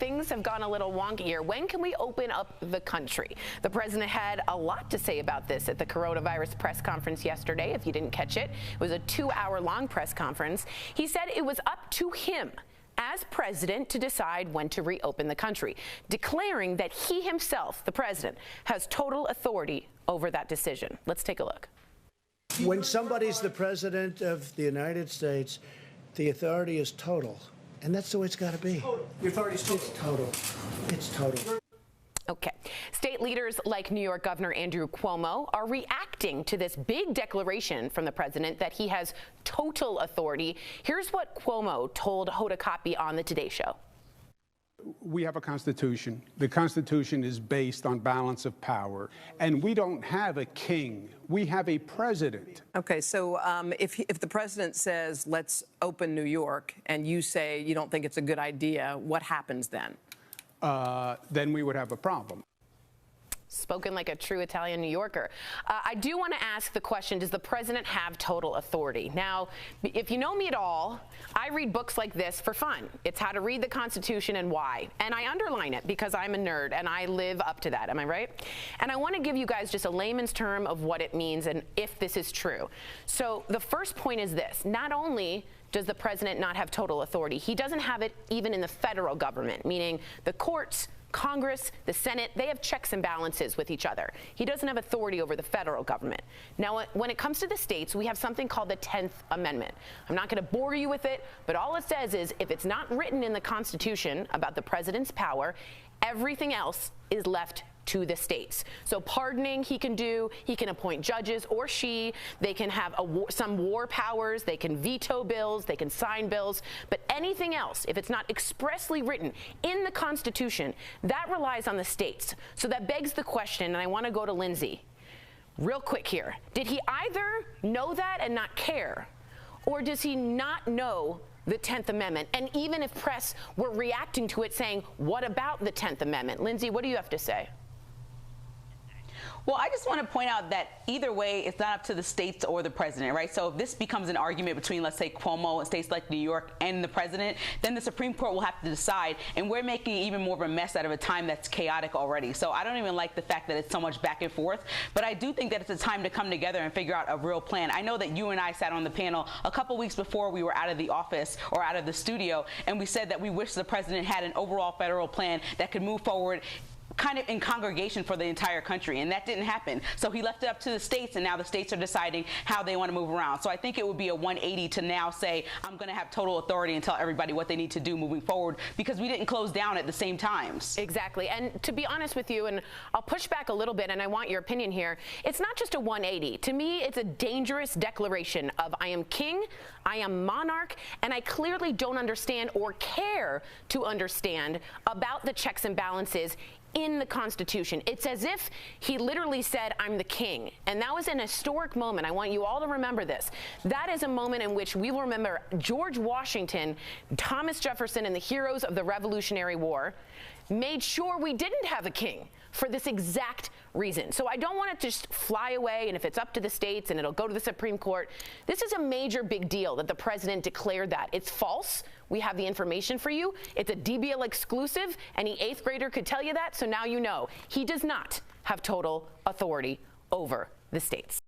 things have gone a little wonky here. When can we open up the country? The president had a lot to say about this at the coronavirus press conference yesterday. If you didn't catch it, it was a 2-hour-long press conference. He said it was up to him as president to decide when to reopen the country, declaring that he himself, the president, has total authority over that decision. Let's take a look. When somebody's the president of the United States, the authority is total. And that's the way it's got to be. The authority is total. It's total. Okay. State leaders like New York Governor Andrew Cuomo are reacting to this big declaration from the president that he has total authority. Here's what Cuomo told Hoda Kotb on the Today Show. We have a Constitution. The Constitution is based on balance of power. And we don't have a king. We have a president. Okay, so if the president says, let's open New York, and you say you don't think it's a good idea, what happens then? Then we would have a problem. Spoken like a true Italian New Yorker. I do want to ask the question, does the president have total authority? Now, if you know me at all, I read books like this for fun. It's How to Read the Constitution and Why. And I underline it because I'm a nerd and I live up to that. Am I right? And I want to give you guys just a layman's term of what it means and if this is true. So the first point is this. Not only does the president not have total authority, he doesn't have it even in the federal government, meaning the courts, Congress, the Senate, they have checks and balances with each other. He doesn't have authority over the federal government. Now, when it comes to the states, we have something called the 10th Amendment. I'm not going to bore you with it, but all it says is if it's not written in the Constitution about the president's power, everything else is left to the states. So pardoning he can do, he can appoint judges or they can have some war powers, they can veto bills, they can sign bills, but anything else, if it's not expressly written in the Constitution, that relies on the states. So that begs the question, and I want to go to Lindsay real quick here. Did he either know that and not care, or does he not know the 10th Amendment? And even if press were reacting to it saying, what about the 10th Amendment? Lindsay, what do you have to say? Well, I just want to point out that either way, it's not up to the states or the president, right? So if this becomes an argument between, let's say, Cuomo and states like New York and the president, then the Supreme Court will have to decide. And we're making even more of a mess out of a time that's chaotic already. So I don't even like the fact that it's so much back and forth. But I do think that it's a time to come together and figure out a real plan. I know that you and I sat on the panel a couple weeks before we were out of the office or out of the studio, and we said that we wish the president had an overall federal plan that could move forward kind of in congregation for the entire country, and that didn't happen. So he left it up to the states, and now the states are deciding how they want to move around. So I think it would be a 180 to now say, I'm going to have total authority and tell everybody what they need to do moving forward, because we didn't close down at the same times. Exactly. And to be honest with you, and I'll push back a little bit, and I want your opinion here, it's not just a 180. To me, it's a dangerous declaration of I am king, I am monarch, and I clearly don't understand or care to understand about the checks and balances in the Constitution. It's as if he literally said, I'm the king. And that was an historic moment. I want you all to remember this. That is a moment in which we will remember George Washington, Thomas Jefferson, and the heroes of the Revolutionary War made sure we didn't have a king for this exact reason. So I don't want it to just fly away, and if it's up to the states and it'll go to the Supreme Court, this is a major big deal that the president declared that. It's false. We have the information for you. It's a DBL exclusive. Any 8th grader could tell you that, so now you know. He does not have total authority over the states.